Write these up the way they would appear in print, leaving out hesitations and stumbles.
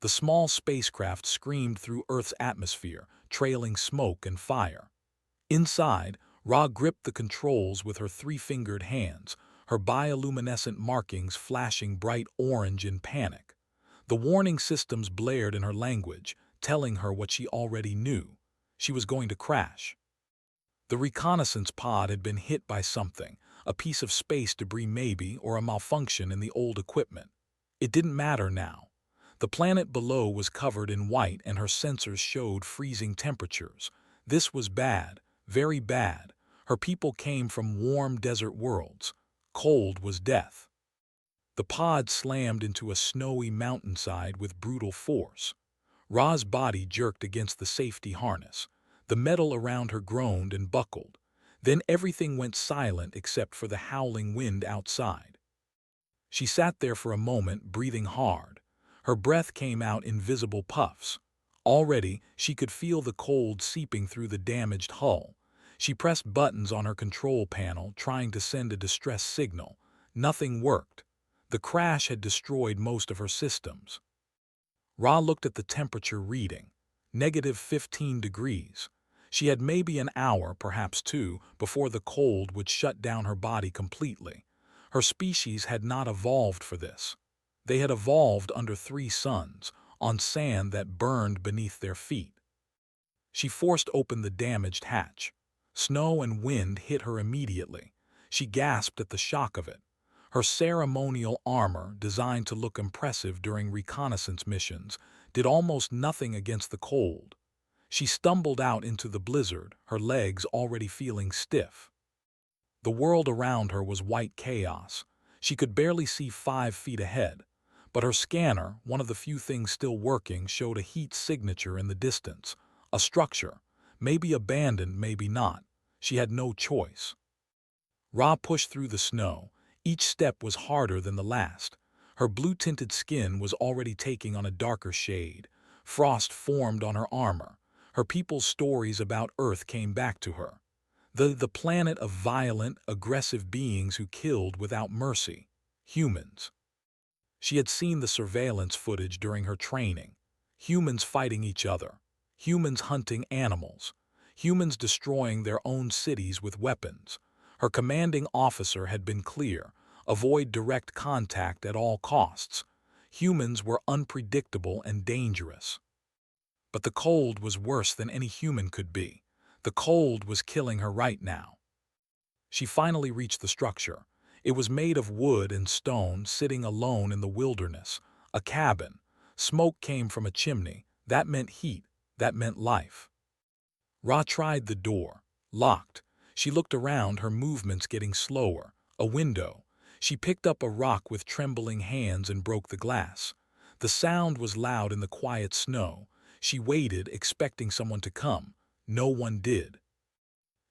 The small spacecraft screamed through Earth's atmosphere, trailing smoke and fire. Inside, Ra gripped the controls with her three-fingered hands, her bioluminescent markings flashing bright orange in panic. The warning systems blared in her language, telling her what she already knew. She was going to crash. The reconnaissance pod had been hit by something, a piece of space debris maybe, or a malfunction in the old equipment. It didn't matter now. The planet below was covered in white and her sensors showed freezing temperatures. This was bad, very bad. Her people came from warm desert worlds. Cold was death. The pod slammed into a snowy mountainside with brutal force. Ra's body jerked against the safety harness. The metal around her groaned and buckled. Then everything went silent except for the howling wind outside. She sat there for a moment, breathing hard. Her breath came out in visible puffs. Already, she could feel the cold seeping through the damaged hull. She pressed buttons on her control panel, trying to send a distress signal. Nothing worked. The crash had destroyed most of her systems. Ra looked at the temperature reading. -15 degrees. She had maybe an hour, perhaps two, before the cold would shut down her body completely. Her species had not evolved for this. They had evolved under 3 suns, on sand that burned beneath their feet. She forced open the damaged hatch. Snow and wind hit her immediately. She gasped at the shock of it. Her ceremonial armor, designed to look impressive during reconnaissance missions, did almost nothing against the cold. She stumbled out into the blizzard, her legs already feeling stiff. The world around her was white chaos. She could barely see 5 feet ahead, but her scanner, one of the few things still working, showed a heat signature in the distance. A structure, maybe abandoned, maybe not. She had no choice. Ra pushed through the snow. Each step was harder than the last. Her blue-tinted skin was already taking on a darker shade. Frost formed on her armor. Her people's stories about Earth came back to her. The planet of violent, aggressive beings who killed without mercy. Humans. She had seen the surveillance footage during her training. Humans fighting each other. Humans hunting animals. Humans destroying their own cities with weapons. Her commanding officer had been clear: avoid direct contact at all costs. Humans were unpredictable and dangerous. But the cold was worse than any human could be. The cold was killing her right now. She finally reached the structure. It was made of wood and stone, sitting alone in the wilderness. A cabin. Smoke came from a chimney. That meant heat. That meant life. Ra tried the door. Locked. She looked around, her movements getting slower. A window. She picked up a rock with trembling hands and broke the glass. The sound was loud in the quiet snow. She waited, expecting someone to come. No one did.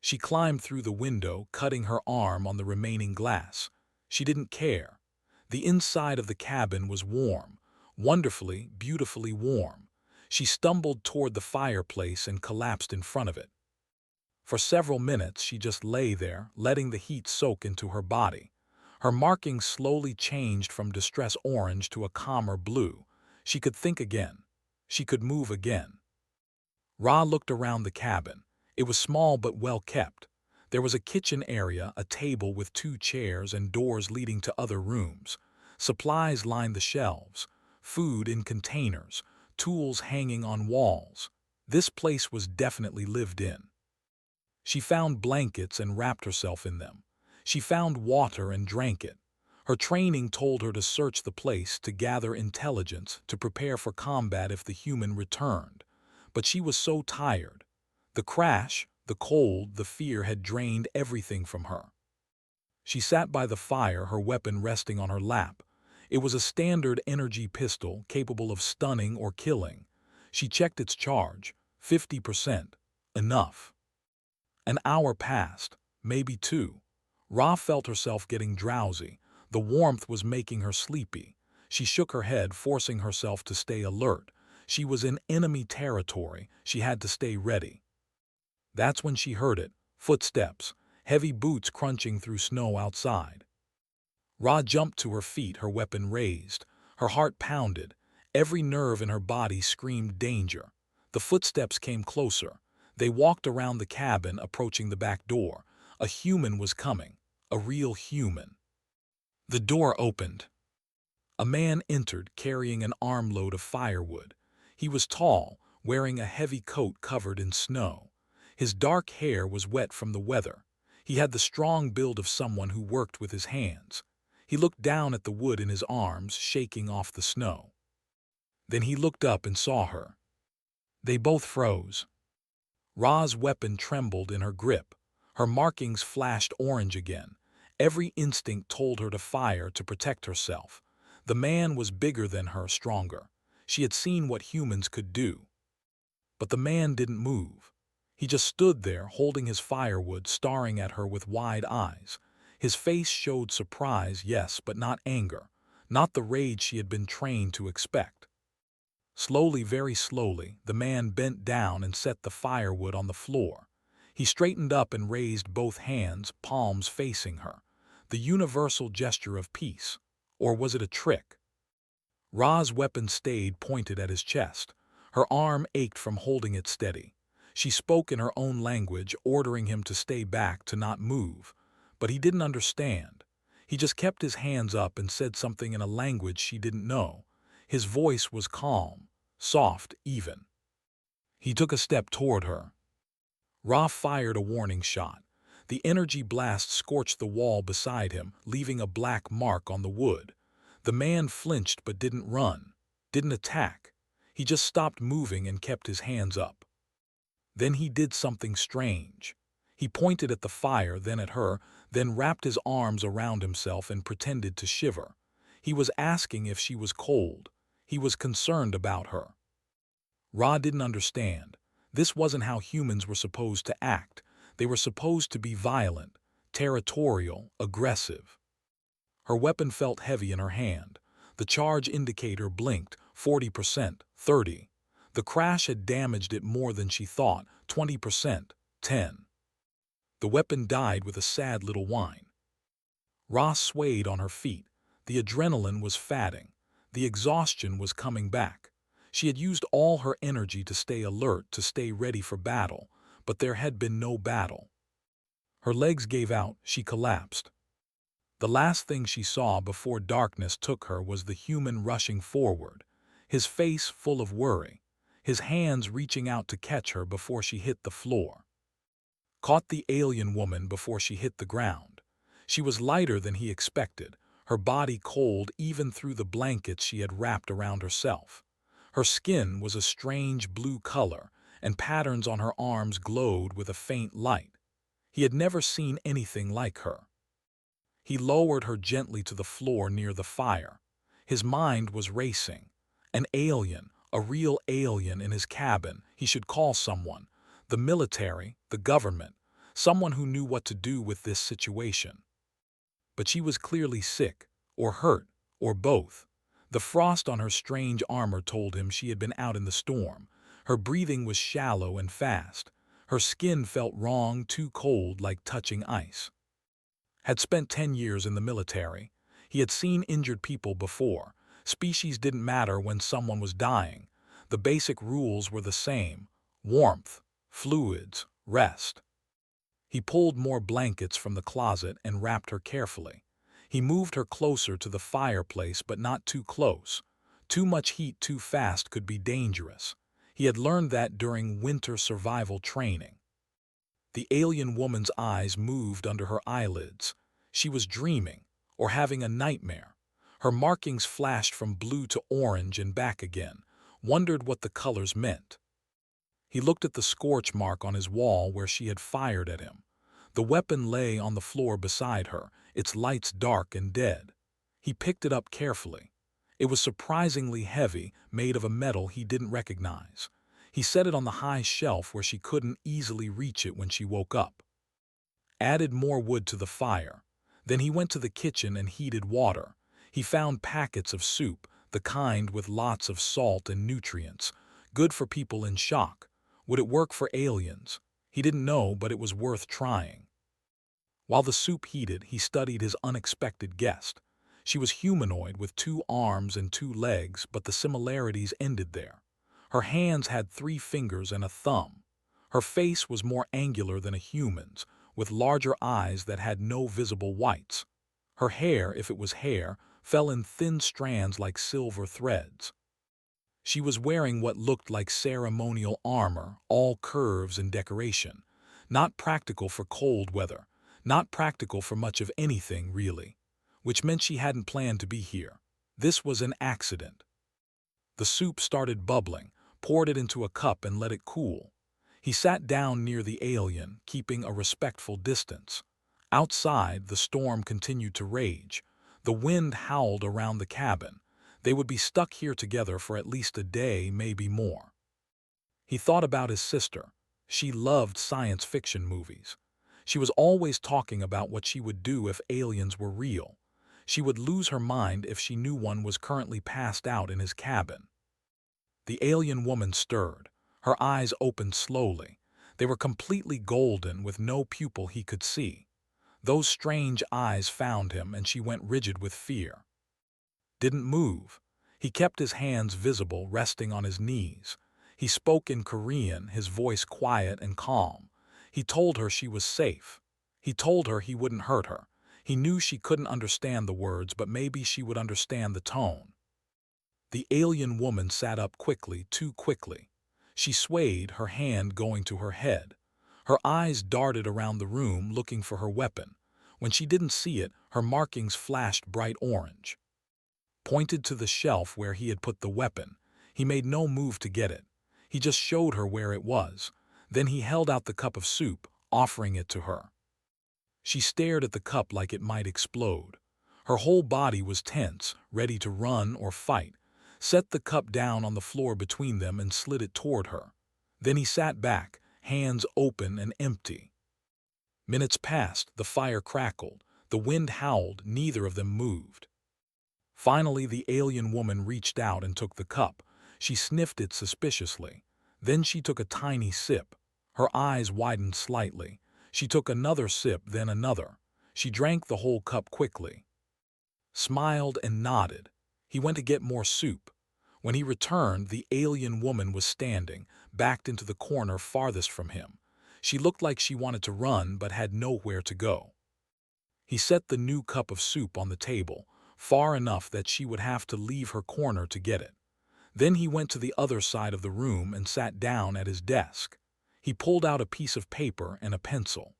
She climbed through the window, cutting her arm on the remaining glass. She didn't care. The inside of the cabin was warm. Wonderfully, beautifully warm. She stumbled toward the fireplace and collapsed in front of it. For several minutes, she just lay there, letting the heat soak into her body. Her markings slowly changed from distress orange to a calmer blue. She could think again. She could move again. Ra looked around the cabin. It was small but well kept. There was a kitchen area, a table with 2 chairs and doors leading to other rooms. Supplies lined the shelves. Food in containers. Tools hanging on walls. This place was definitely lived in. She found blankets and wrapped herself in them. She found water and drank it. Her training told her to search the place, to gather intelligence, to prepare for combat if the human returned. But she was so tired. The crash, the cold, the fear had drained everything from her. She sat by the fire, her weapon resting on her lap. It was a standard energy pistol, capable of stunning or killing. She checked its charge. 50%. Enough. An hour passed, maybe 2. Ra felt herself getting drowsy. The warmth was making her sleepy. She shook her head, forcing herself to stay alert. She was in enemy territory. She had to stay ready. That's when she heard it. Footsteps. Heavy boots crunching through snow outside. Ra jumped to her feet, her weapon raised. Her heart pounded. Every nerve in her body screamed danger. The footsteps came closer. They walked around the cabin, approaching the back door. A human was coming. A real human. The door opened. A man entered, carrying an armload of firewood. He was tall, wearing a heavy coat covered in snow. His dark hair was wet from the weather. He had the strong build of someone who worked with his hands. He looked down at the wood in his arms, shaking off the snow. Then he looked up and saw her. They both froze. Ra's weapon trembled in her grip. Her markings flashed orange again. Every instinct told her to fire to protect herself. The man was bigger than her, stronger. She had seen what humans could do. But the man didn't move. He just stood there, holding his firewood, staring at her with wide eyes. His face showed surprise, yes, but not anger. Not the rage she had been trained to expect. Slowly, very slowly, the man bent down and set the firewood on the floor. He straightened up and raised both hands, palms facing her. The universal gesture of peace. Or was it a trick? Ra's weapon stayed pointed at his chest. Her arm ached from holding it steady. She spoke in her own language, ordering him to stay back, to not move. But he didn't understand. He just kept his hands up and said something in a language she didn't know. His voice was calm, soft, even. He took a step toward her. Ra fired a warning shot. The energy blast scorched the wall beside him, leaving a black mark on the wood. The man flinched but didn't run, didn't attack. He just stopped moving and kept his hands up. Then he did something strange. He pointed at the fire, then at her, then wrapped his arms around himself and pretended to shiver. He was asking if she was cold. He was concerned about her. Ra didn't understand. This wasn't how humans were supposed to act. They were supposed to be violent, territorial, aggressive. Her weapon felt heavy in her hand. The charge indicator blinked, 40%, 30%. The crash had damaged it more than she thought, 20%, 10%. The weapon died with a sad little whine. Ra swayed on her feet. The adrenaline was fatting. The exhaustion was coming back. She had used all her energy to stay alert, to stay ready for battle, but there had been no battle. Her legs gave out, she collapsed. The last thing she saw before darkness took her was the human rushing forward, his face full of worry, his hands reaching out to catch her before she hit the floor. Caught the alien woman before she hit the ground. She was lighter than he expected, her body cold even through the blankets she had wrapped around herself. Her skin was a strange blue color, and patterns on her arms glowed with a faint light. He had never seen anything like her. He lowered her gently to the floor near the fire. His mind was racing. An alien, a real alien in his cabin. He should call someone. The military, the government, someone who knew what to do with this situation. But she was clearly sick, or hurt, or both. The frost on her strange armor told him she had been out in the storm. Her breathing was shallow and fast. Her skin felt wrong, too cold, like touching ice. Had spent 10 years in the military. He had seen injured people before. Species didn't matter when someone was dying. The basic rules were the same: warmth, fluids, rest. He pulled more blankets from the closet and wrapped her carefully. He moved her closer to the fireplace, but not too close. Too much heat too fast could be dangerous. He had learned that during winter survival training. The alien woman's eyes moved under her eyelids. She was dreaming, or having a nightmare. Her markings flashed from blue to orange and back again, wondered what the colors meant. He looked at the scorch mark on his wall where she had fired at him. The weapon lay on the floor beside her, its lights dark and dead. He picked it up carefully. It was surprisingly heavy, made of a metal he didn't recognize. He set it on the high shelf where she couldn't easily reach it when she woke up. Added more wood to the fire. Then he went to the kitchen and heated water. He found packets of soup, the kind with lots of salt and nutrients, good for people in shock. Would it work for aliens? He didn't know, but it was worth trying. While the soup heated, he studied his unexpected guest. She was humanoid with 2 arms and 2 legs, but the similarities ended there. Her hands had 3 fingers and a thumb. Her face was more angular than a human's, with larger eyes that had no visible whites. Her hair, if it was hair, fell in thin strands like silver threads. She was wearing what looked like ceremonial armor, all curves and decoration. Not practical for cold weather, not practical for much of anything, really. Which meant she hadn't planned to be here. This was an accident. The soup started bubbling, poured it into a cup and let it cool. He sat down near the alien, keeping a respectful distance. Outside, the storm continued to rage. The wind howled around the cabin. They would be stuck here together for at least a day, maybe more. He thought about his sister. She loved science fiction movies. She was always talking about what she would do if aliens were real. She would lose her mind if she knew one was currently passed out in his cabin. The alien woman stirred. Her eyes opened slowly. They were completely golden with no pupil he could see. Those strange eyes found him and she went rigid with fear. Didn't move. He kept his hands visible, resting on his knees. He spoke in Korean, his voice quiet and calm. He told her she was safe. He told her he wouldn't hurt her. He knew she couldn't understand the words, but maybe she would understand the tone. The alien woman sat up quickly, too quickly. She swayed, her hand going to her head. Her eyes darted around the room, looking for her weapon. When she didn't see it, her markings flashed bright orange. Pointed to the shelf where he had put the weapon. He made no move to get it. He just showed her where it was. Then he held out the cup of soup, offering it to her. She stared at the cup like it might explode. Her whole body was tense, ready to run or fight. Set the cup down on the floor between them and slid it toward her. Then he sat back, hands open and empty. Minutes passed, the fire crackled, the wind howled, neither of them moved. Finally, the alien woman reached out and took the cup. She sniffed it suspiciously. Then she took a tiny sip. Her eyes widened slightly. She took another sip, then another. She drank the whole cup quickly. Smiled and nodded. He went to get more soup. When he returned, the alien woman was standing, backed into the corner farthest from him. She looked like she wanted to run but had nowhere to go. He set the new cup of soup on the table, far enough that she would have to leave her corner to get it. Then he went to the other side of the room and sat down at his desk. He pulled out a piece of paper and a pencil.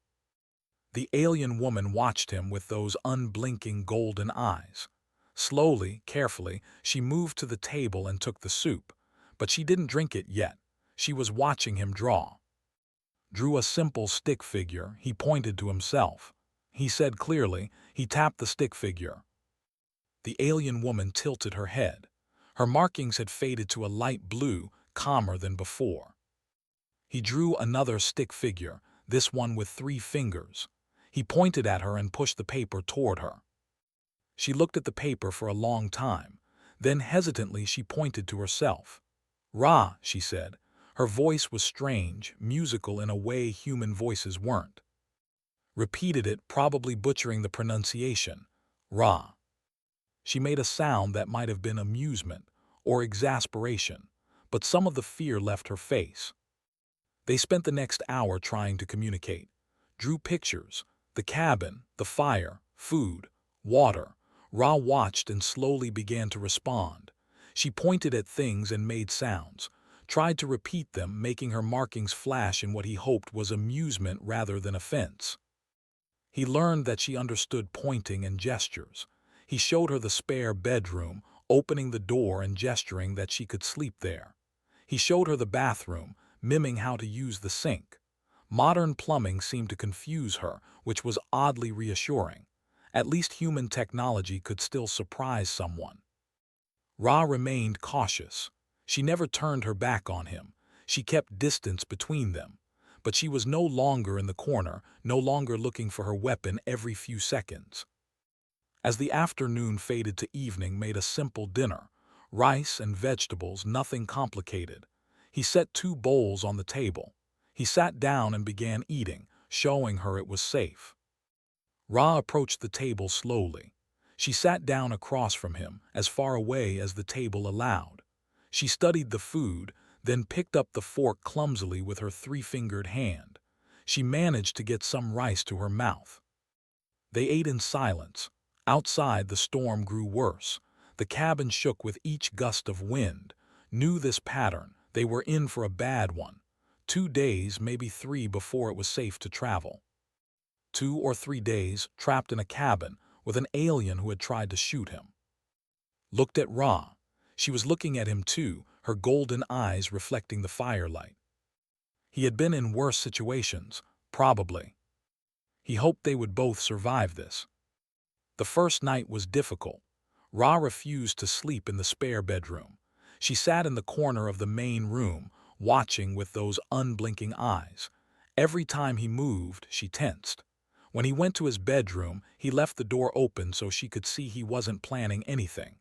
The alien woman watched him with those unblinking golden eyes. Slowly, carefully, she moved to the table and took the soup, but she didn't drink it yet. She was watching him draw. Drew a simple stick figure. He pointed to himself. He said clearly. He tapped the stick figure. The alien woman tilted her head. Her markings had faded to a light blue, calmer than before. He drew another stick figure, this one with 3 fingers. He pointed at her and pushed the paper toward her. She looked at the paper for a long time. Then hesitantly she pointed to herself. "Ra," she said. Her voice was strange, musical in a way human voices weren't. Repeated it, probably butchering the pronunciation. "Ra." She made a sound that might have been amusement or exasperation, but some of the fear left her face. They spent the next hour trying to communicate. Drew pictures, the cabin, the fire, food, water. Ra watched and slowly began to respond. She pointed at things and made sounds, tried to repeat them, making her markings flash in what he hoped was amusement rather than offense. He learned that she understood pointing and gestures. He showed her the spare bedroom, opening the door and gesturing that she could sleep there. He showed her the bathroom, miming how to use the sink. Modern plumbing seemed to confuse her, which was oddly reassuring. At least human technology could still surprise someone. Ra remained cautious. She never turned her back on him. She kept distance between them. But she was no longer in the corner, no longer looking for her weapon every few seconds. As the afternoon faded to evening, made a simple dinner. Rice and vegetables, nothing complicated. He set 2 bowls on the table. He sat down and began eating, showing her it was safe. Ra approached the table slowly. She sat down across from him, as far away as the table allowed. She studied the food, then picked up the fork clumsily with her three-fingered hand. She managed to get some rice to her mouth. They ate in silence. Outside, the storm grew worse. The cabin shook with each gust of wind. Knew this pattern. They were in for a bad one. 2 days, maybe 3, before it was safe to travel. 2 or 3 days, trapped in a cabin, with an alien who had tried to shoot him. Looked at Ra. She was looking at him too, her golden eyes reflecting the firelight. He had been in worse situations, probably. He hoped they would both survive this. The first night was difficult. Ra refused to sleep in the spare bedroom. She sat in the corner of the main room, watching with those unblinking eyes. Every time he moved, she tensed. When he went to his bedroom, he left the door open so she could see he wasn't planning anything.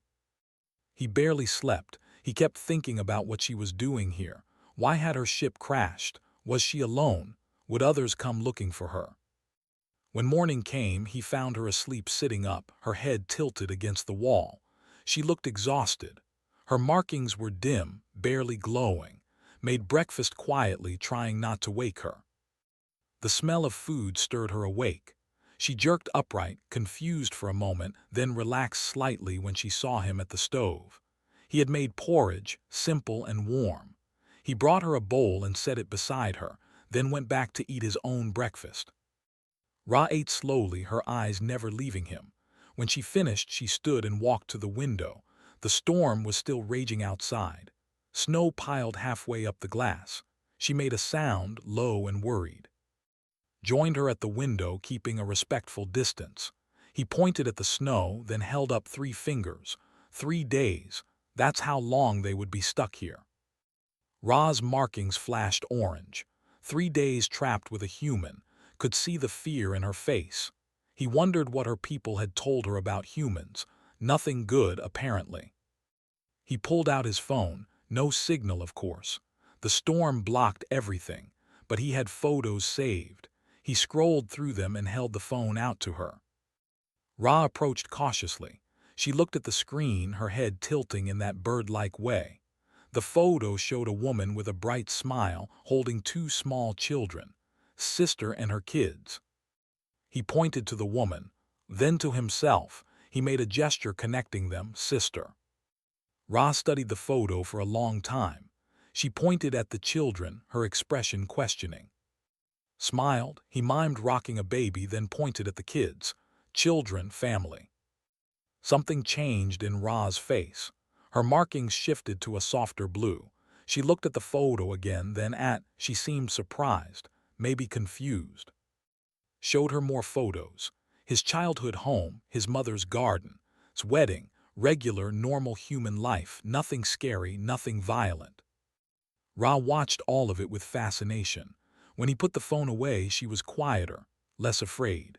He barely slept. He kept thinking about what she was doing here. Why had her ship crashed? Was she alone? Would others come looking for her? When morning came, he found her asleep sitting up, her head tilted against the wall. She looked exhausted. Her markings were dim, barely glowing. Made breakfast quietly, trying not to wake her. The smell of food stirred her awake. She jerked upright, confused for a moment, then relaxed slightly when she saw him at the stove. He had made porridge, simple and warm. He brought her a bowl and set it beside her, then went back to eat his own breakfast. Ra ate slowly, her eyes never leaving him. When she finished, she stood and walked to the window. The storm was still raging outside. Snow piled halfway up the glass. She made a sound, low and worried. Joined her at the window, keeping a respectful distance. He pointed at the snow, then held up 3 fingers. 3 days. That's how long they would be stuck here. Ra's markings flashed orange. 3 days trapped with a human. Could see the fear in her face. He wondered what her people had told her about humans. Nothing good, apparently. He pulled out his phone. No signal, of course. The storm blocked everything, but he had photos saved. He scrolled through them and held the phone out to her. Ra approached cautiously. She looked at the screen, her head tilting in that bird-like way. The photo showed a woman with a bright smile holding 2 small children, sister and her kids. He pointed to the woman, then to himself. He made a gesture connecting them, sister. Ra studied the photo for a long time. She pointed at the children, her expression questioning. Smiled, he mimed rocking a baby, then pointed at the kids. Children, family. Something changed in Ra's face. Her markings shifted to a softer blue. She looked at the photo again, then she seemed surprised, maybe confused. Showed her more photos. His childhood home, his mother's garden, his wedding, regular, normal human life, nothing scary, nothing violent. Ra watched all of it with fascination. When he put the phone away, she was quieter, less afraid.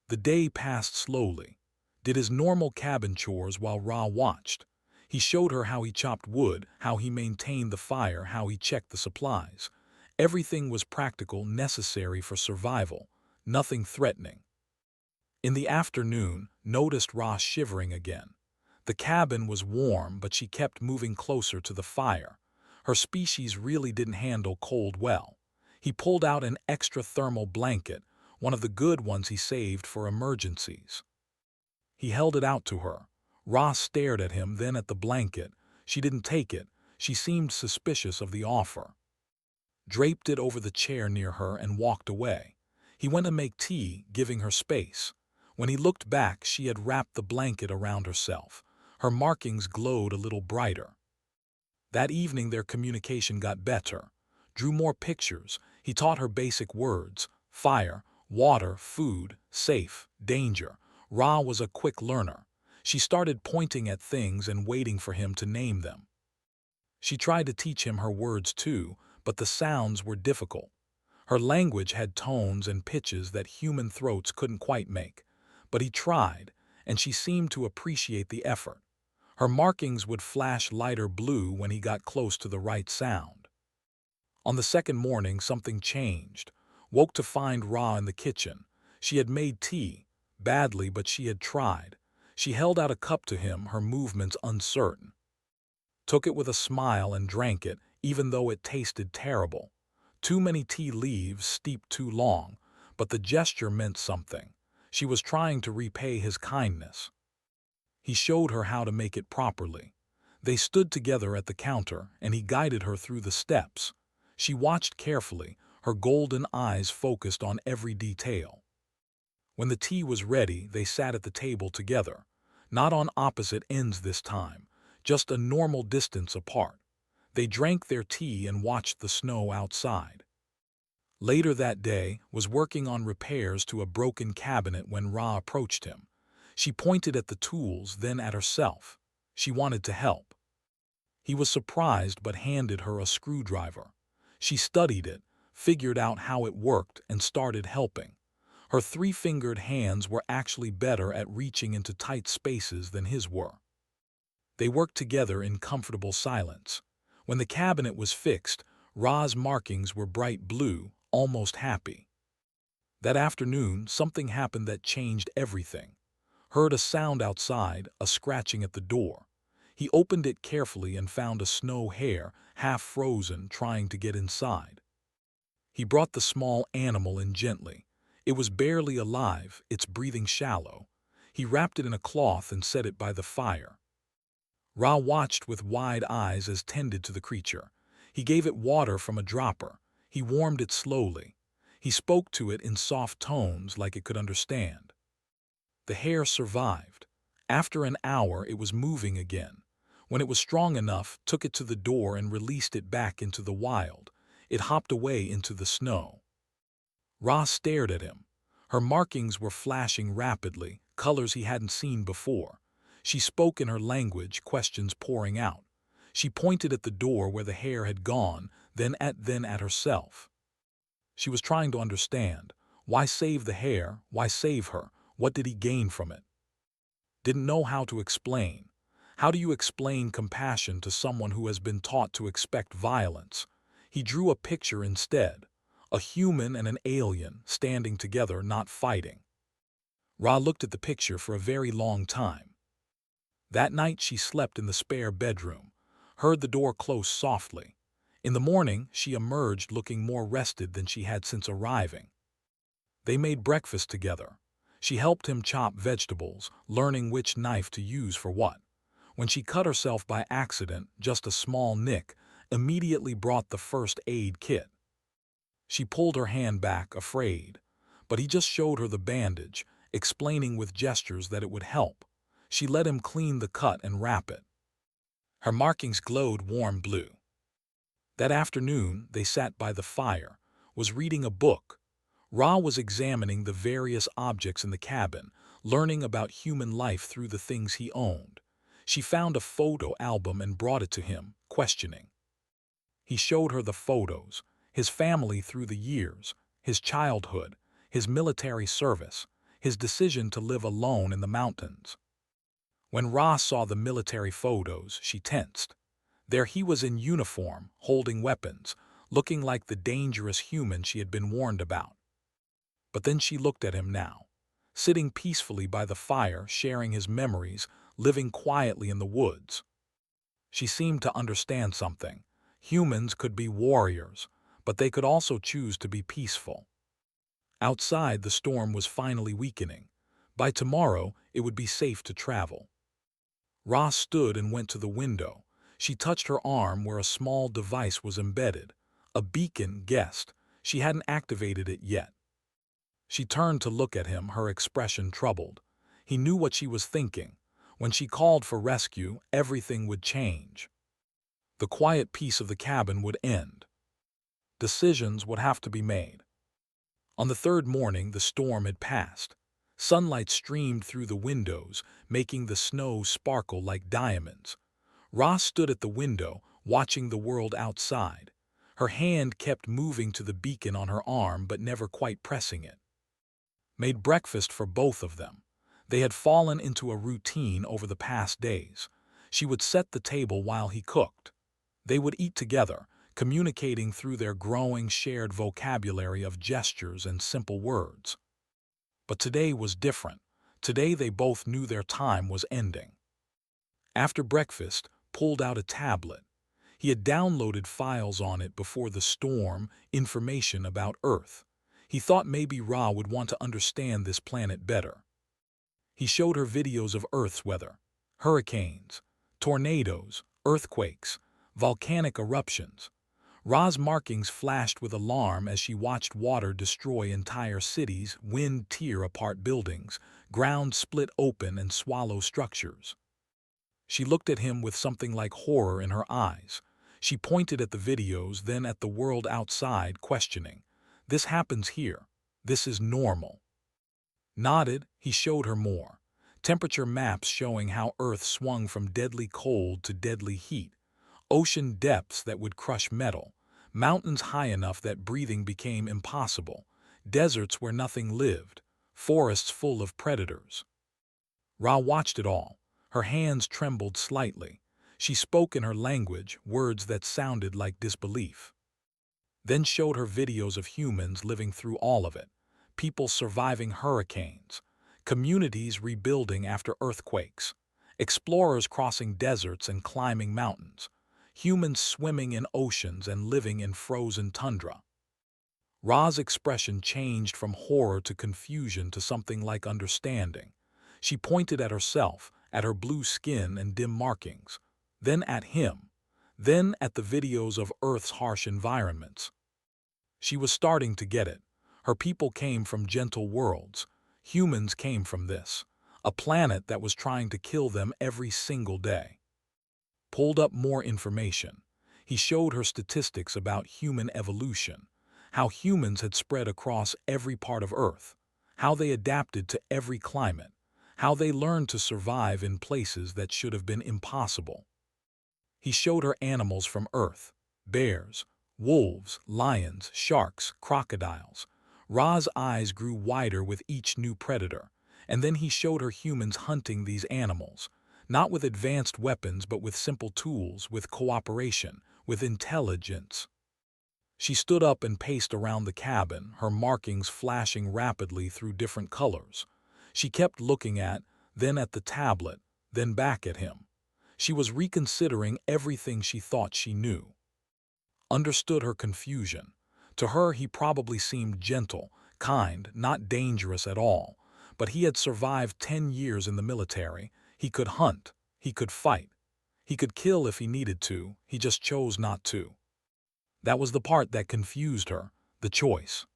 The day passed slowly. Did his normal cabin chores while Ra watched. He showed her how he chopped wood, how he maintained the fire, how he checked the supplies. Everything was practical, necessary for survival, nothing threatening. In the afternoon, noticed Ra shivering again. The cabin was warm, but she kept moving closer to the fire. Her species really didn't handle cold well. He pulled out an extra thermal blanket, one of the good ones he saved for emergencies. He held it out to her. Ra stared at him, then at the blanket. She didn't take it. She seemed suspicious of the offer. Draped it over the chair near her and walked away. He went to make tea, giving her space. When he looked back, she had wrapped the blanket around herself. Her markings glowed a little brighter. That evening their communication got better. Drew more pictures. He taught her basic words: fire, water, food, safe, danger. Ra was a quick learner. She started pointing at things and waiting for him to name them. She tried to teach him her words too, but the sounds were difficult. Her language had tones and pitches that human throats couldn't quite make. But he tried, and she seemed to appreciate the effort. Her markings would flash lighter blue when he got close to the right sound. On the second morning, something changed. Woke to find Ra in the kitchen. She had made tea, badly, but she had tried. She held out a cup to him, her movements uncertain. Took it with a smile and drank it, even though it tasted terrible. Too many tea leaves steeped too long, but the gesture meant something. She was trying to repay his kindness. He showed her how to make it properly. They stood together at the counter, and he guided her through the steps. She watched carefully, her golden eyes focused on every detail. When the tea was ready, they sat at the table together. Not on opposite ends this time, just a normal distance apart. They drank their tea and watched the snow outside. Later that day, was working on repairs to a broken cabinet when Ra approached him. She pointed at the tools, then at herself. She wanted to help. He was surprised but handed her a screwdriver. She studied it, figured out how it worked, and started helping. Her three-fingered hands were actually better at reaching into tight spaces than his were. They worked together in comfortable silence. When the cabinet was fixed, Ra's markings were bright blue, almost happy. That afternoon, something happened that changed everything. Heard a sound outside, a scratching at the door. He opened it carefully and found a snow hare, half frozen, trying to get inside. He brought the small animal in gently. It was barely alive, its breathing shallow. He wrapped it in a cloth and set it by the fire. Ra watched with wide eyes as tended to the creature. He gave it water from a dropper. He warmed it slowly. He spoke to it in soft tones like it could understand. The hare survived. After an hour, it was moving again. When it was strong enough, took it to the door and released it back into the wild. It hopped away into the snow. Ra stared at him. Her markings were flashing rapidly, colors he hadn't seen before. She spoke in her language, questions pouring out. She pointed at the door where the hare had gone, then at herself. She was trying to understand. Why save the hare? Why save her? What did he gain from it? Didn't know how to explain. How do you explain compassion to someone who has been taught to expect violence? He drew a picture instead. A human and an alien standing together, not fighting. Ra looked at the picture for a very long time. That night she slept in the spare bedroom, heard the door close softly. In the morning, she emerged looking more rested than she had since arriving. They made breakfast together. She helped him chop vegetables, learning which knife to use for what. When she cut herself by accident, just a small nick, immediately brought the first aid kit. She pulled her hand back, afraid, but he just showed her the bandage, explaining with gestures that it would help. She let him clean the cut and wrap it. Her markings glowed warm blue. That afternoon, they sat by the fire, was reading a book. Ra was examining the various objects in the cabin, learning about human life through the things he owned. She found a photo album and brought it to him, questioning. He showed her the photos, his family through the years, his childhood, his military service, his decision to live alone in the mountains. When Ra saw the military photos, she tensed. There he was in uniform, holding weapons, looking like the dangerous human she had been warned about. But then she looked at him now, sitting peacefully by the fire, sharing his memories, living quietly in the woods. She seemed to understand something. Humans could be warriors, but they could also choose to be peaceful. Outside, the storm was finally weakening. By tomorrow, it would be safe to travel. Ra stood and went to the window. She touched her arm where a small device was embedded. A beacon, guessed. She hadn't activated it yet. She turned to look at him, her expression troubled. He knew what she was thinking. When she called for rescue, everything would change. The quiet peace of the cabin would end. Decisions would have to be made. On the third morning, the storm had passed. Sunlight streamed through the windows, making the snow sparkle like diamonds. Ra stood at the window, watching the world outside. Her hand kept moving to the beacon on her arm, but never quite pressing it. Made breakfast for both of them. They had fallen into a routine over the past days. She would set the table while he cooked. They would eat together, communicating through their growing shared vocabulary of gestures and simple words. But today was different. Today they both knew their time was ending. After breakfast, pulled out a tablet. He had downloaded files on it before the storm, information about Earth. He thought maybe Ra would want to understand this planet better. He showed her videos of Earth's weather, hurricanes, tornadoes, earthquakes, volcanic eruptions. Ra's markings flashed with alarm as she watched water destroy entire cities, wind tear apart buildings, ground split open and swallow structures. She looked at him with something like horror in her eyes. She pointed at the videos, then at the world outside, questioning. This happens here. This is normal. Nodded, he showed her more. Temperature maps showing how Earth swung from deadly cold to deadly heat. Ocean depths that would crush metal. Mountains high enough that breathing became impossible. Deserts where nothing lived. Forests full of predators. Ra watched it all. Her hands trembled slightly. She spoke in her language, words that sounded like disbelief. Then showed her videos of humans living through all of it. People surviving hurricanes. Communities rebuilding after earthquakes. Explorers crossing deserts and climbing mountains. Humans swimming in oceans and living in frozen tundra. Ra's expression changed from horror to confusion to something like understanding. She pointed at herself, at her blue skin and dim markings, then at him, then at the videos of Earth's harsh environments. She was starting to get it. Her people came from gentle worlds. Humans came from this, a planet that was trying to kill them every single day. Pulled up more information. He showed her statistics about human evolution, how humans had spread across every part of Earth, how they adapted to every climate, how they learned to survive in places that should have been impossible. He showed her animals from Earth, bears, wolves, lions, sharks, crocodiles. Ra's eyes grew wider with each new predator, and then he showed her humans hunting these animals, not with advanced weapons but with simple tools, with cooperation, with intelligence. She stood up and paced around the cabin, her markings flashing rapidly through different colors. She kept looking then at the tablet, then back at him. She was reconsidering everything she thought she knew. Understood her confusion. To her he probably seemed gentle, kind, not dangerous at all, but he had survived 10 years in the military. He could hunt, he could fight, he could kill if he needed to, he just chose not to. That was the part that confused her, the choice.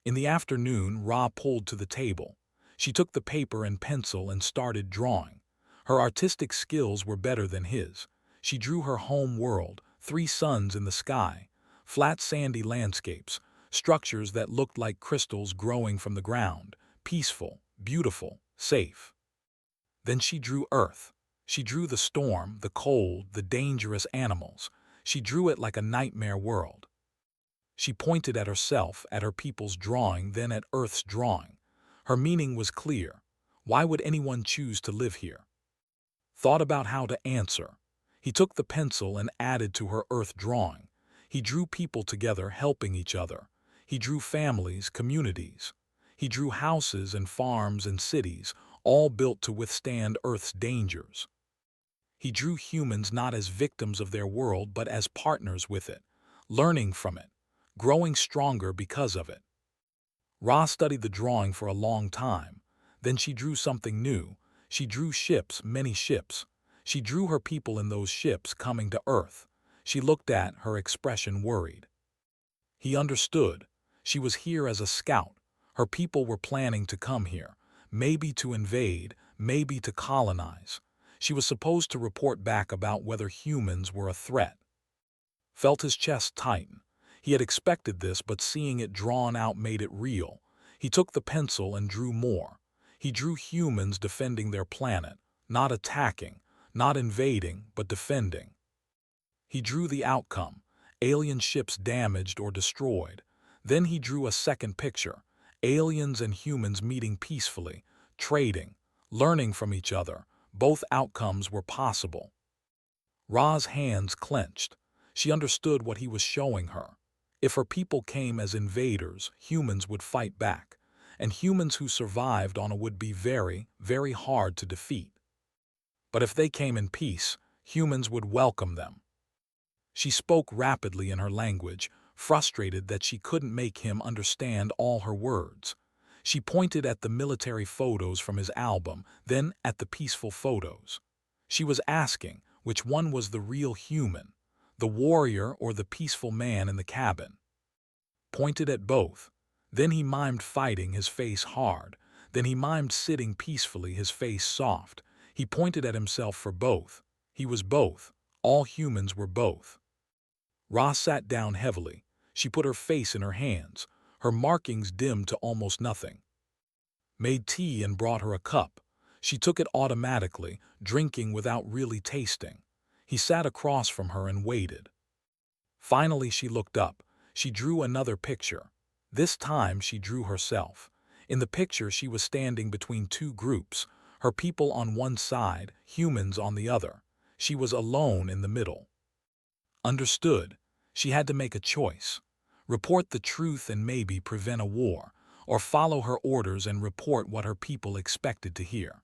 In the afternoon, Ra pulled to the table. She took the paper and pencil and started drawing. Her artistic skills were better than his. She drew her home world, 3 suns in the sky, flat sandy landscapes, structures that looked like crystals growing from the ground, peaceful, beautiful, safe. Then she drew Earth. She drew the storm, the cold, the dangerous animals. She drew it like a nightmare world. She pointed at herself, at her people's drawing, then at Earth's drawing. Her meaning was clear. Why would anyone choose to live here? Thought about how to answer. He took the pencil and added to her Earth drawing. He drew people together helping each other. He drew families, communities. He drew houses and farms and cities, all built to withstand Earth's dangers. He drew humans not as victims of their world but as partners with it, learning from it, growing stronger because of it. Ra studied the drawing for a long time. Then she drew something new. She drew ships, many ships. She drew her people in those ships coming to Earth. She looked at her expression worried. He understood. She was here as a scout. Her people were planning to come here, maybe to invade, maybe to colonize. She was supposed to report back about whether humans were a threat. Felt his chest tighten. He had expected this, but seeing it drawn out made it real. He took the pencil and drew more. He drew humans defending their planet, not attacking, not invading, but defending. He drew the outcome, alien ships damaged or destroyed. Then he drew a second picture, aliens and humans meeting peacefully, trading, learning from each other. Both outcomes were possible. Ra's hands clenched. She understood what he was showing her. If her people came as invaders, humans would fight back. and humans who survived on it would be very, very hard to defeat. But if they came in peace, humans would welcome them. She spoke rapidly in her language, frustrated that she couldn't make him understand all her words. She pointed at the military photos from his album, then at the peaceful photos. She was asking which one was the real human, the warrior or the peaceful man in the cabin. Pointed at both. Then he mimed fighting, his face hard. Then he mimed sitting peacefully, his face soft. He pointed at himself for both. He was both. All humans were both. Ra sat down heavily. She put her face in her hands. Her markings dimmed to almost nothing. Made tea and brought her a cup. She took it automatically, drinking without really tasting. He sat across from her and waited. Finally she looked up. She drew another picture. This time she drew herself. In the picture she was standing between two groups, her people on one side, humans on the other. She was alone in the middle. Understood. She had to make a choice. Report the truth and maybe prevent a war, or follow her orders and report what her people expected to hear.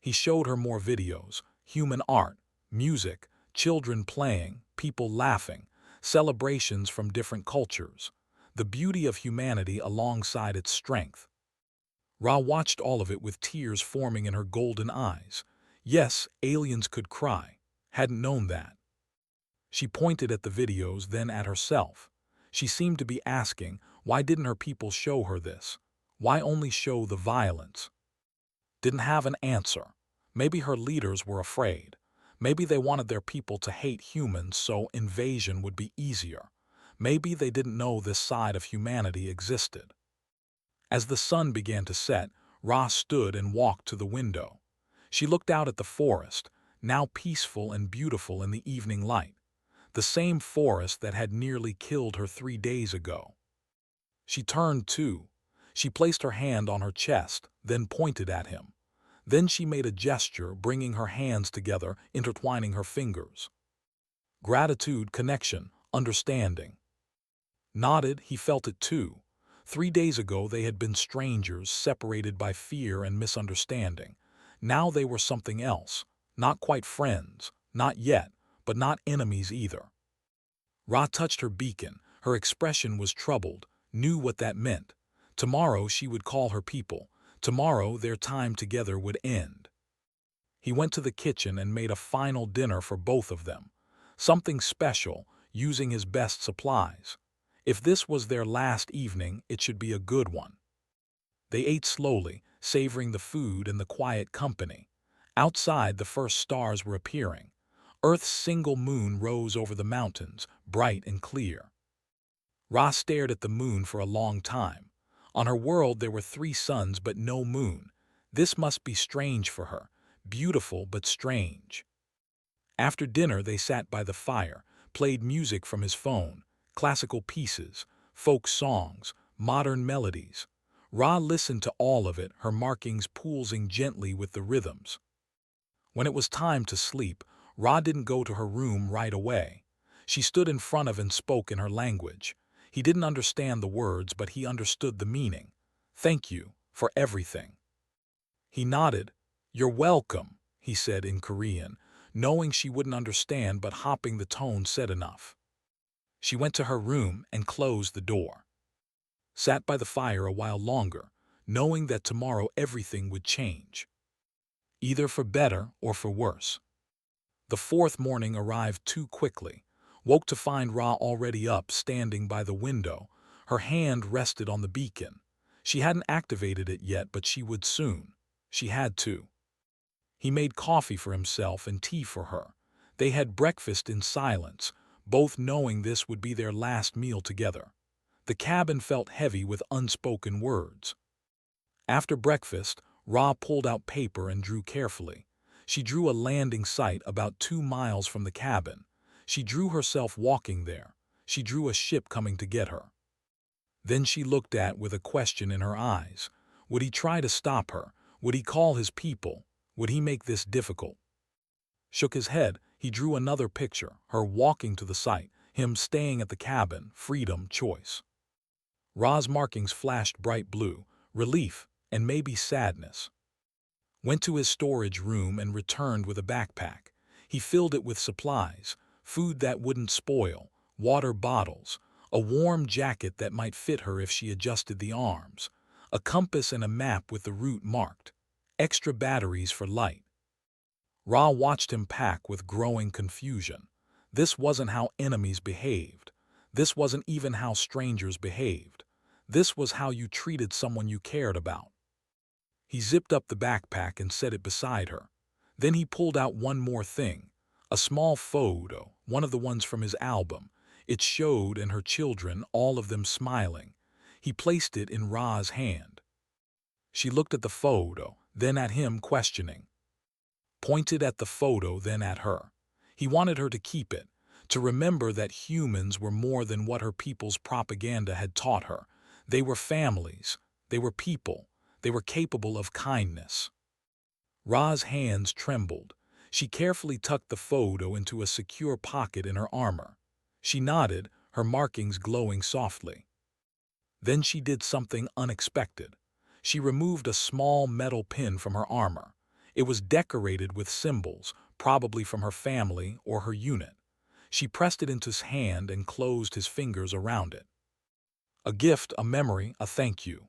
He showed her more videos, human art, music, children playing, people laughing, celebrations from different cultures, the beauty of humanity alongside its strength. Ra watched all of it with tears forming in her golden eyes. Yes, aliens could cry. Hadn't known that. She pointed at the videos, then at herself. She seemed to be asking, why didn't her people show her this? Why only show the violence? Didn't have an answer. Maybe her leaders were afraid. Maybe they wanted their people to hate humans so invasion would be easier. Maybe they didn't know this side of humanity existed. As the sun began to set, Ra stood and walked to the window. She looked out at the forest, now peaceful and beautiful in the evening light. The same forest that had nearly killed her 3 days ago. She turned too. She placed her hand on her chest, then pointed at him. Then she made a gesture, bringing her hands together, intertwining her fingers. Gratitude, connection, understanding. Nodded, he felt it too. 3 days ago they had been strangers, separated by fear and misunderstanding. Now they were something else. Not quite friends, not yet, but not enemies either. Ra touched her beacon. Her expression was troubled, knew what that meant. Tomorrow she would call her people. Tomorrow their time together would end. He went to the kitchen and made a final dinner for both of them. Something special, using his best supplies. If this was their last evening, it should be a good one. They ate slowly, savoring the food and the quiet company. Outside, the first stars were appearing. Earth's single moon rose over the mountains, bright and clear. Ra stared at the moon for a long time. On her world there were 3 suns but no moon. This must be strange for her, beautiful but strange. After dinner they sat by the fire, played music from his phone, classical pieces, folk songs, modern melodies. Ra listened to all of it, her markings pulsing gently with the rhythms. When it was time to sleep, Ra didn't go to her room right away. She stood in front of and spoke in her language. He didn't understand the words, but he understood the meaning. Thank you for everything. He nodded. You're welcome, he said in Korean, knowing she wouldn't understand, but hopping the tone said enough. She went to her room and closed the door. Sat by the fire a while longer, knowing that tomorrow everything would change. Either for better or for worse. The 4th morning arrived too quickly. Woke to find Ra already up, standing by the window. Her hand rested on the beacon. She hadn't activated it yet, but she would soon. She had to. He made coffee for himself and tea for her. They had breakfast in silence, both knowing this would be their last meal together. The cabin felt heavy with unspoken words. After breakfast, Ra pulled out paper and drew carefully. She drew a landing site about 2 miles from the cabin. She drew herself walking there. She drew a ship coming to get her. Then she looked at with a question in her eyes. Would he try to stop her? Would he call his people? Would he make this difficult? Shook his head. He drew another picture, her walking to the site, him staying at the cabin, freedom, choice. Ra's markings flashed bright blue. relief, and maybe sadness. Went to his storage room and returned with a backpack. He filled it with supplies, food that wouldn't spoil, water bottles, a warm jacket that might fit her if she adjusted the arms, a compass and a map with the route marked, extra batteries for light. Ra watched him pack with growing confusion. This wasn't how enemies behaved. This wasn't even how strangers behaved. This was how you treated someone you cared about. He zipped up the backpack and set it beside her. Then he pulled out one more thing, a small photo, one of the ones from his album. It showed and her children, all of them smiling. He placed it in Ra's hand. She looked at the photo, then at him questioning. Pointed at the photo, then at her. He wanted her to keep it, to remember that humans were more than what her people's propaganda had taught her. They were families. They were people. They were capable of kindness. Ra's hands trembled. She carefully tucked the photo into a secure pocket in her armor. She nodded, her markings glowing softly. Then she did something unexpected. She removed a small metal pin from her armor. It was decorated with symbols, probably from her family or her unit. She pressed it into his hand and closed his fingers around it. A gift, a memory, a thank you.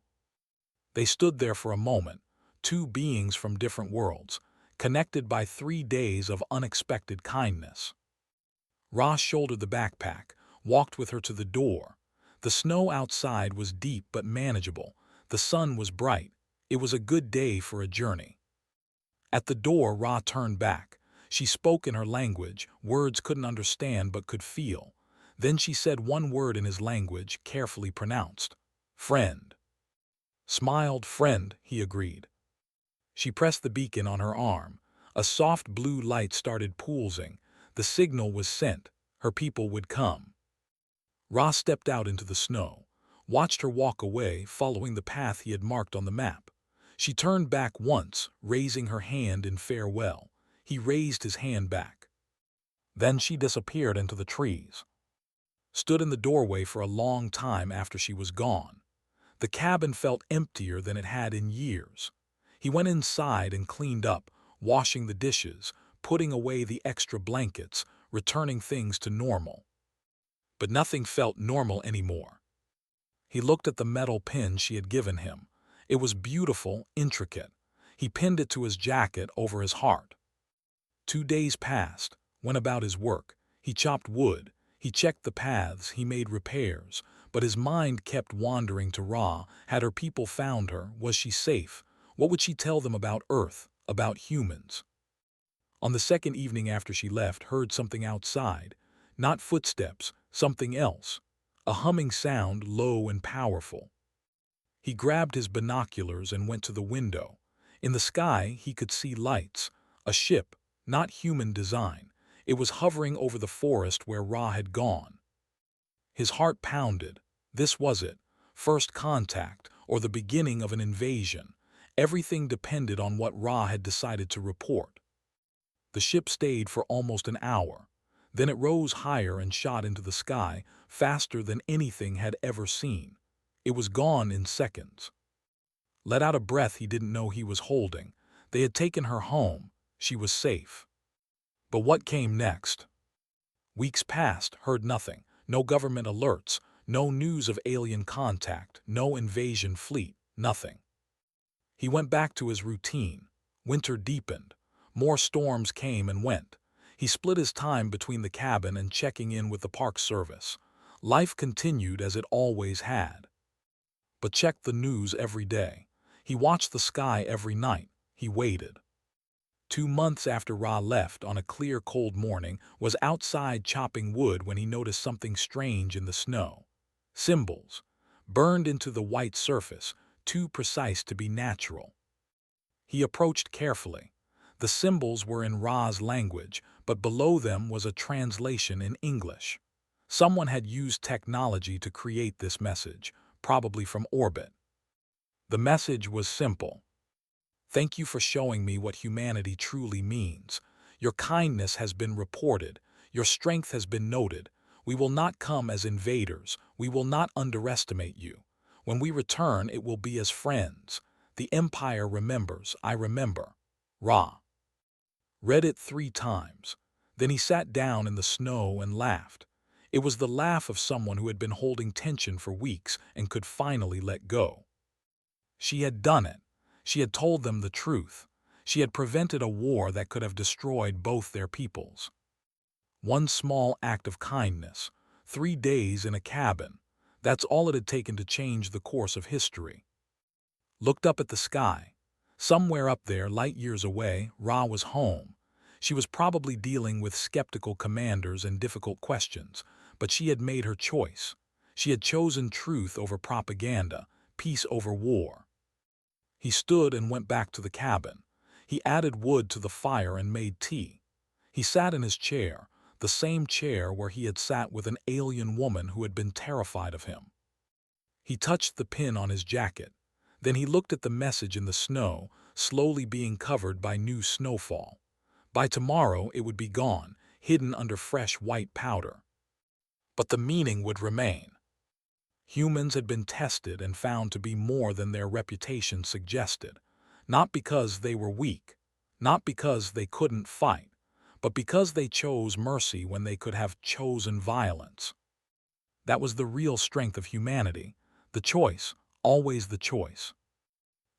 They stood there for a moment, two beings from different worlds, connected by 3 days of unexpected kindness. Ra shouldered the backpack, walked with her to the door. The snow outside was deep but manageable. The sun was bright. It was a good day for a journey. At the door, Ra turned back. She spoke in her language, words couldn't understand but could feel. Then she said one word in his language, carefully pronounced. Friend. Smiled. Friend, he agreed. She pressed the beacon on her arm. A soft blue light started pulsing. The signal was sent. Her people would come. Ra stepped out into the snow, watched her walk away, following the path he had marked on the map. She turned back once, raising her hand in farewell. He raised his hand back. Then she disappeared into the trees. Stood in the doorway for a long time after she was gone. The cabin felt emptier than it had in years. He went inside and cleaned up, washing the dishes, putting away the extra blankets, returning things to normal. But nothing felt normal anymore. He looked at the metal pin she had given him. It was beautiful, intricate. He pinned it to his jacket over his heart. 2 days passed, went about his work. He chopped wood. He checked the paths. He made repairs. But his mind kept wandering to Ra. Had her people found her? Was she safe? What would she tell them about Earth, about humans? On the second evening after she left, heard something outside. Not footsteps, something else. A humming sound, low and powerful. He grabbed his binoculars and went to the window. In the sky, he could see lights. A ship, not human design. It was hovering over the forest where Ra had gone. His heart pounded. This was it. First contact, or the beginning of an invasion. Everything depended on what Ra had decided to report. The ship stayed for almost an hour. Then it rose higher and shot into the sky, faster than anything had ever seen. It was gone in seconds. Let out a breath he didn't know he was holding. They had taken her home. She was safe. But what came next? Weeks passed, heard nothing. No government alerts, no news of alien contact, no invasion fleet, nothing. He went back to his routine. Winter deepened. More storms came and went. He split his time between the cabin and checking in with the park service. Life continued as it always had. But checked the news every day. He watched the sky every night. He waited. 2 months after Ra left, on a clear, cold morning, was outside chopping wood when he noticed something strange in the snow. Symbols, burned into the white surface, too precise to be natural. He approached carefully. The symbols were in Ra's language, but below them was a translation in English. Someone had used technology to create this message, probably from orbit. The message was simple. Thank you for showing me what humanity truly means. Your kindness has been reported. Your strength has been noted. We will not come as invaders. We will not underestimate you. When we return, it will be as friends. The Empire remembers, I remember. Ra read it 3 times. Then he sat down in the snow and laughed. It was the laugh of someone who had been holding tension for weeks and could finally let go. She had done it. She had told them the truth. She had prevented a war that could have destroyed both their peoples. One small act of kindness, 3 days in a cabin, that's all it had taken to change the course of history. Looked up at the sky. Somewhere up there, light years away, Ra was home. She was probably dealing with skeptical commanders and difficult questions, but she had made her choice. She had chosen truth over propaganda, peace over war. He stood and went back to the cabin. He added wood to the fire and made tea. He sat in his chair, the same chair where he had sat with an alien woman who had been terrified of him. He touched the pin on his jacket. Then he looked at the message in the snow, slowly being covered by new snowfall. By tomorrow it would be gone, hidden under fresh white powder. But the meaning would remain. Humans had been tested and found to be more than their reputation suggested, not because they were weak, not because they couldn't fight, but because they chose mercy when they could have chosen violence. That was the real strength of humanity, the choice, always the choice.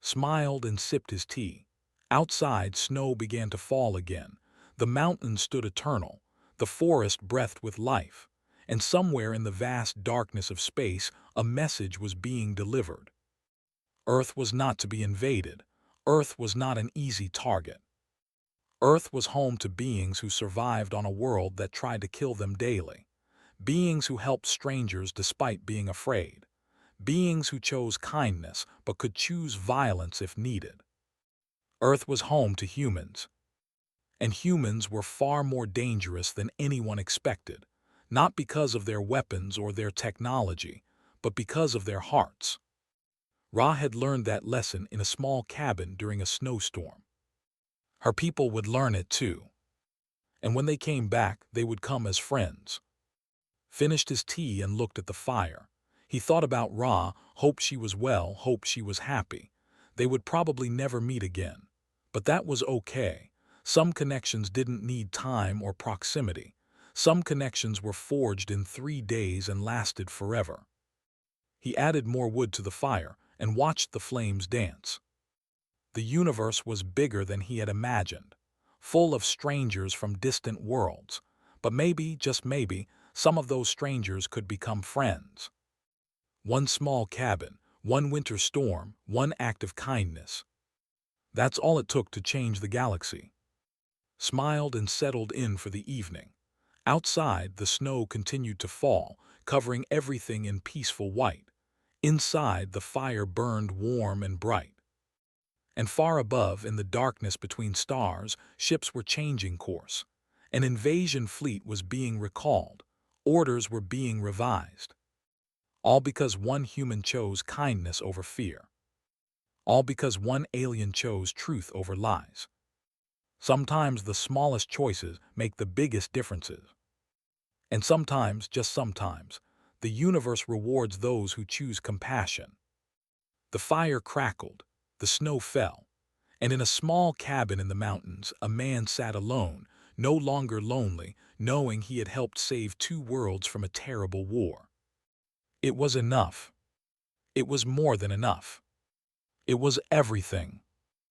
Smiled and sipped his tea. Outside, snow began to fall again. The mountains stood eternal, the forest breathed with life, and somewhere in the vast darkness of space, a message was being delivered. Earth was not to be invaded. Earth was not an easy target. Earth was home to beings who survived on a world that tried to kill them daily. Beings who helped strangers despite being afraid. Beings who chose kindness but could choose violence if needed. Earth was home to humans. And humans were far more dangerous than anyone expected, not because of their weapons or their technology, but because of their hearts. Ra had learned that lesson in a small cabin during a snowstorm. Her people would learn it too. And when they came back, they would come as friends. Finished his tea and looked at the fire. He thought about Ra, hoped she was well, hoped she was happy. They would probably never meet again. But that was okay. Some connections didn't need time or proximity. Some connections were forged in 3 days and lasted forever. He added more wood to the fire and watched the flames dance. The universe was bigger than he had imagined, full of strangers from distant worlds. But maybe, just maybe, some of those strangers could become friends. One small cabin, one winter storm, one act of kindness. That's all it took to change the galaxy. Smiled and settled in for the evening. Outside, the snow continued to fall, covering everything in peaceful white. Inside, the fire burned warm and bright. And far above, in the darkness between stars, ships were changing course. An invasion fleet was being recalled. Orders were being revised. All because one human chose kindness over fear. All because one alien chose truth over lies. Sometimes the smallest choices make the biggest differences. And sometimes, just sometimes, the universe rewards those who choose compassion. The fire crackled, the snow fell, and in a small cabin in the mountains, a man sat alone, no longer lonely, knowing he had helped save 2 worlds from a terrible war. It was enough. It was more than enough. It was everything.